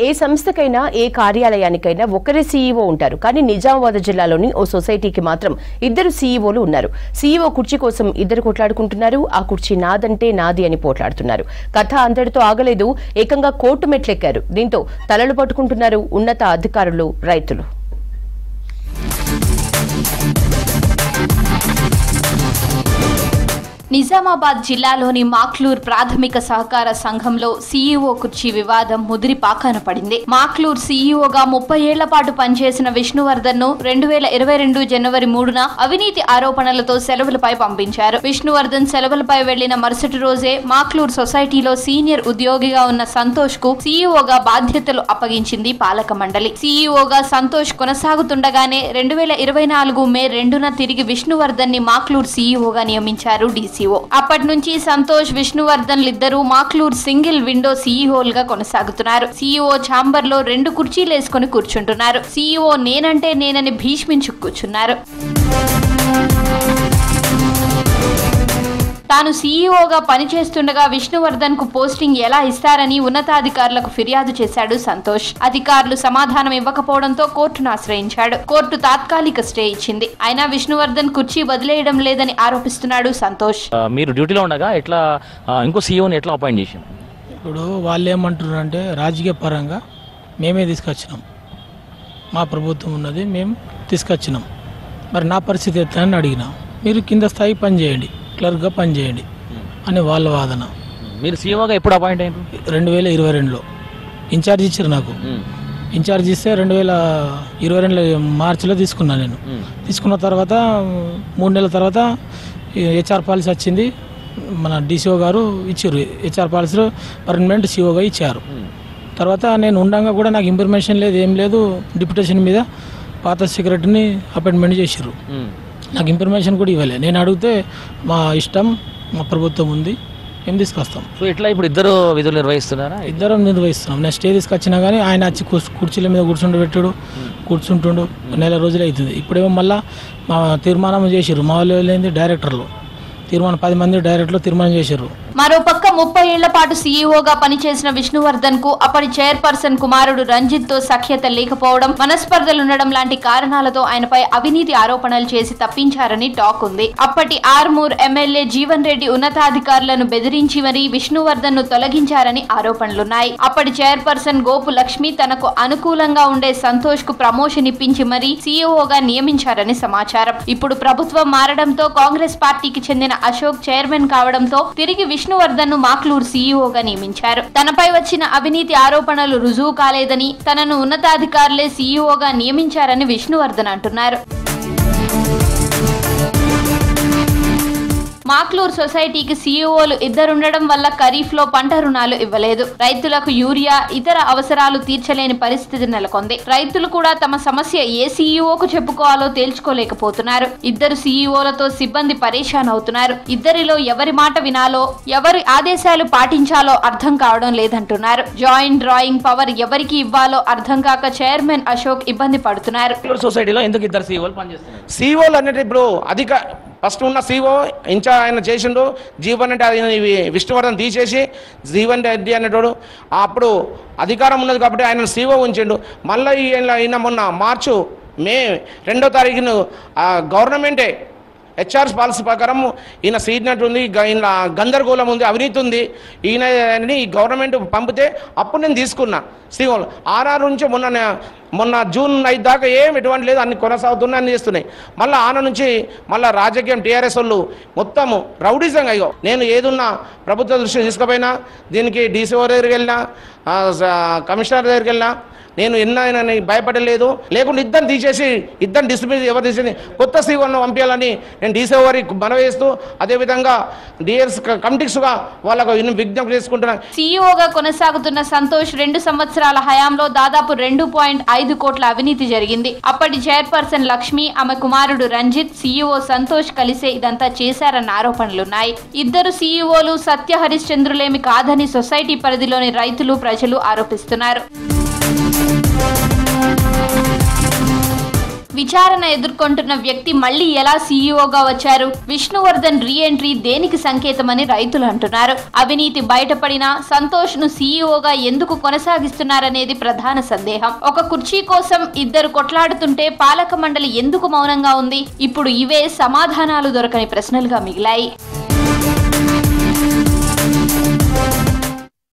ఏ సంస్థకైనా ఏ కార్యాలయానికైనా ఒకరే సీఈఓ ఉంటారు. కానీ నిజామాబాద్ జిల్లాలోని ఓ సొసైటీకి మాత్రం ఇద్దరు సీఈఓలు ఉన్నారు. సీఈఓ కుర్చీ కోసం ఇద్దరు కొట్లాడుకుంటున్నారు. ఆ కుర్చీ నాదంటే నాది అని పోట్లాడుతున్నారు. కథ అంతటితో ఆగలేదు, ఏకంగా కోర్టు మెట్లెక్కారు. దీంతో తలలు పట్టుకుంటున్నారు ఉన్నత అధికారులు, రైతులు. నిజామాబాద్ జిల్లాలోని మాక్లూర్ ప్రాథమిక సహకార సంఘంలో సీఈఓ కుర్చీ వివాదం ముదిరి పాకాన పడింది. మాక్లూర్ సీఈఓగా 30 ఏళ్ల పాటు పనిచేసిన విష్ణువర్ధన్ ను 2022 జనవరి 3న అవినీతి ఆరోపణలతో సెలవులపై పంపించారు. విష్ణువర్ధన్ సెలవులపై వెళ్లిన మరుసటి రోజే మాక్లూర్ సొసైటీలో సీనియర్ ఉద్యోగిగా ఉన్న సంతోష్ కు సీఈఓగా బాధ్యతలు అప్పగించింది పాలక మండలి. సీఈఓగా సంతోష్ కొనసాగుతుండగానే 2024 మే 2న తిరిగి విష్ణువర్ధన్ ని మాక్లూర్ సీఈఓగా నియమించారు డీసీ. అప్పటి నుంచి సంతోష్, విష్ణువర్ధన్ లిద్దరూ మాక్లూర్ సింగిల్ విండో సీఈఓలుగా కొనసాగుతున్నారు. సీఈఓ ఛాంబర్ లో 2 కుర్చీలు వేసుకుని కూర్చుంటున్నారు. సీఈఓ నేనంటే నేనని భీష్మించు కూర్చున్నారు. తాను సీఈఓగా పనిచేస్తుండగా విష్ణువర్ధన్ కు పోస్టింగ్ ఎలా ఇస్తారని ఉన్నతాధికారులకు ఫిర్యాదు చేశాడు సంతోష్. అధికారులు సమాధానం ఇవ్వకపోవడంతో కోర్టును ఆశ్రయించాడు. కోర్టు తాత్కాలిక స్టే ఇచ్చింది. అయినా విష్ణువర్ధన్ కుర్చీ వదిలేయడం లేదని ఆరోపిస్తున్నాడు సంతోష్. మీరు డ్యూటీలో ఉండగా ఎట్లా ఇంకో సీఈఓని ఎట్లా అపాయింట్ చేశారు? ఇప్పుడు వాళ్ళు ఏమంటున్నారు అంటే రాజకీయ పరంగా మేమే తీసుకొచ్చినాం, మా ప్రభుత్వం ఉన్నది, మేము తీసుకొచ్చినాం, మరి నా పరిస్థితి ఎట్లా అని అడిగినా. మీరు కింద స్థాయి పని చేయండి, క్లర్క్గా పనిచేయండి అని వాళ్ళ వాదన. మీరు సీఈఓగా ఎప్పుడు అపాయింట్ అయ్యారు? 2022లో ఇన్ఛార్జ్ ఇచ్చారు నాకు. ఇన్ఛార్జ్ ఇస్తే 2022 మార్చిలో తీసుకున్నాను నేను. తీసుకున్న తర్వాత 3 నెలల తర్వాత హెచ్ఆర్ పాలసీ వచ్చింది. మన డీసీఓ గారు ఇచ్చారు, హెచ్ఆర్ పాలసీలో పర్మనెంట్ సీఓగా ఇచ్చారు. తర్వాత నేను ఉండగా కూడా నాకు ఇన్ఫర్మేషన్ లేదు, ఏం లేదు. డిప్యుటేషన్ మీద పాత సెక్రటరీని అపాయింట్మెంట్ చేశారు. నాకు ఇన్ఫర్మేషన్ కూడా ఇవ్వలే. నేను అడిగితే మా ఇష్టం, మా ప్రభుత్వం ఉంది, ఏం తీసుకొస్తాం. సో ఇట్లా ఇప్పుడు ఇద్దరు విధులు నిర్వహిస్తున్నారా? ఇద్దరం నిర్వహిస్తున్నాం. నెక్స్ట్ ఏ తీసుకొచ్చినా కానీ ఆయన వచ్చి కుర్చీల మీద కూర్చుంటుండు. నెల రోజులు అవుతుంది. ఇప్పుడేమో మళ్ళీ మా తీర్మానం చేశారు. మా వాళ్ళు ఏంది డైరెక్టర్లు తీర్మానం, 10 మంది డైరెక్టర్లు తీర్మానం చేశారు. మరోపక్క 30 ఏళ్ల పాటు సీఈఓగా పనిచేసిన విష్ణువర్ధన్ కు అప్పటి చైర్పర్సన్ కుమారుడు రంజిత్ తో సఖ్యత లేకపోవడం, మనస్పర్ధలుండడం లాంటి కారణాలతో ఆయనపై అవినీతి ఆరోపణలు చేసి తప్పించారని టాక్ ఉంది. అప్పటి ఆర్మూర్ ఎమ్మెల్యే జీవన్ రెడ్డి ఉన్నతాధికారులను బెదిరించి మరీ విష్ణువర్ధన్ ను తొలగించారని ఆరోపణలున్నాయి. అప్పటి చైర్పర్సన్ గోపు లక్ష్మి తనకు అనుకూలంగా ఉండే సంతోష్ కు ప్రమోషన్ ఇప్పించి మరీ సీఈఓగా నియమించారని సమాచారం. ఇప్పుడు ప్రభుత్వం మారడంతో కాంగ్రెస్ పార్టీకి చెందిన అశోక్ చైర్మన్ కావడంతో తిరిగి విష్ణువర్ధన్ ను మాక్లూర్ సీఈఓగా నియమించారు. తనపై వచ్చిన అవినీతి ఆరోపణలు రుజువు కాలేదని, తనను ఉన్నతాధికారులే సీఈఓగా నియమించారని విష్ణువర్ధన్ అంటున్నారు. మాక్లూర్ సొసైటీకి సీఈఓలు ఇద్దరుండడం వల్ల ఖరీఫ్ లో పంట రుణాలు ఇవ్వలేదు. రైతులకు యూరియా, ఇతర అవసరాలు తీర్చలేని పరిస్థితి నెలకొంది. రైతులు కూడా తమ సమస్య ఏ సీఈఓకు చెప్పుకోవాలో తేల్చుకోలేకపోతున్నారు. ఇద్దరు సీఈఓలతో సిబ్బంది పరేషాన్ అవుతున్నారు. ఇద్దరిలో ఎవరి మాట వినాలో, ఎవరి ఆదేశాలు పాటించాలో అర్థం కావడం లేదంటున్నారు. జాయింట్ డ్రాయింగ్ పవర్ ఎవరికి ఇవ్వాలో అర్థం కాక చైర్మన్ అశోక్ ఇబ్బంది పడుతున్నారు. సొసైటీలో ఎందుకు ఇద్దరు సీఈఓలు పనిచేస్తున్నారు? సీఈఓలు అనేది ఇప్పుడు ఫస్ట్ ఉన్న సీఓ ఇన్ఛార్జ్ ఆయన చేసిండు. జీవన్ రెడ్డి ఆయన విష్ణువర్ధన్ తీసేసి జీవన్ రెడ్డి అనేటోడు అప్పుడు అధికారం ఉన్నది కాబట్టి ఆయన సీఓ ఉంచిండు. మళ్ళీ ఈయన మొన్న మార్చి మే 2వ తారీఖున గవర్నమెంటే హెచ్ఆర్ పాలసీ ప్రకారం ఈయన సీనియర్ ఉంది, ఈయన గందరగోళం ఉంది, అవినీతి ఉంది, ఈయన ఈ గవర్నమెంట్ పంపితే అప్పుడు నేను తీసుకున్నా సీఓలు. 6 నుంచి మొన్న జూన్ 5 దాకా ఏం ఎటువంటి లేదు, అన్ని కొనసాగుతున్నాయి, అన్ని చేస్తున్నాయి. మళ్ళీ నుంచి మళ్ళీ రాజకీయం టీఆర్ఎస్ వాళ్ళు మొత్తము రౌడీజంగా అయ్యో. నేను ఏదున్నా ప్రభుత్వ దృష్టి తీసుకుపోయినా, దీనికి డీసీఓ దగ్గరికి వెళ్ళినా, కమిషనర్ దగ్గరికి వెళ్ళినా నేను ఎన్నైనా భయపడలేదు. లేకుండా ఇద్దరు తీసేసి ఇద్దరు డిస్మిస్ ఎవరు తీసేసి కొత్త సీఓను పంపించాలని నేను డీసీఓ వారికి మనవేస్తూ, అదేవిధంగా డిఎస్ కమిటీస్గా వాళ్ళకు విజ్ఞప్తి చేసుకుంటున్నాను. సీఈఓగా కొనసాగుతున్న సంతోష్ 2 సంవత్సరాల హయాంలో దాదాపు 2.5 కోట్ల అవినీతి జరిగింది. అప్పటి చైర్పర్సన్ లక్ష్మి, ఆమె కుమారుడు రంజిత్, సీఈఓ సంతోష్ కలిసే ఇదంతా చేశారన్న ఆరోపణలున్నాయి. ఇద్దరు సీఈఓలు సత్య హరిశ్చంద్రులేమి కాదని సొసైటీ పరిధిలోని రైతులు, ప్రజలు ఆరోపిస్తున్నారు. విచారణ ఎదుర్కొంటున్న వ్యక్తి మళ్లీ ఎలా సీఈఓగా వచ్చారు? విష్ణువర్ధన్ రీ-ఎంట్రీ దేనికి సంకేతమని రైతులు అంటున్నారు. అవినీతి బయటపడినా సంతోష్ ను సీఈఓగా ఎందుకు కొనసాగిస్తున్నారనేది ప్రధాన సందేహం. ఒక కుర్చీ కోసం ఇద్దరు కొట్లాడుతుంటే పాలక మండలి ఎందుకు మౌనంగా ఉంది? ఇప్పుడు ఇవే సమాధానాలు దొరకని ప్రశ్నలుగా మిగిలాయి.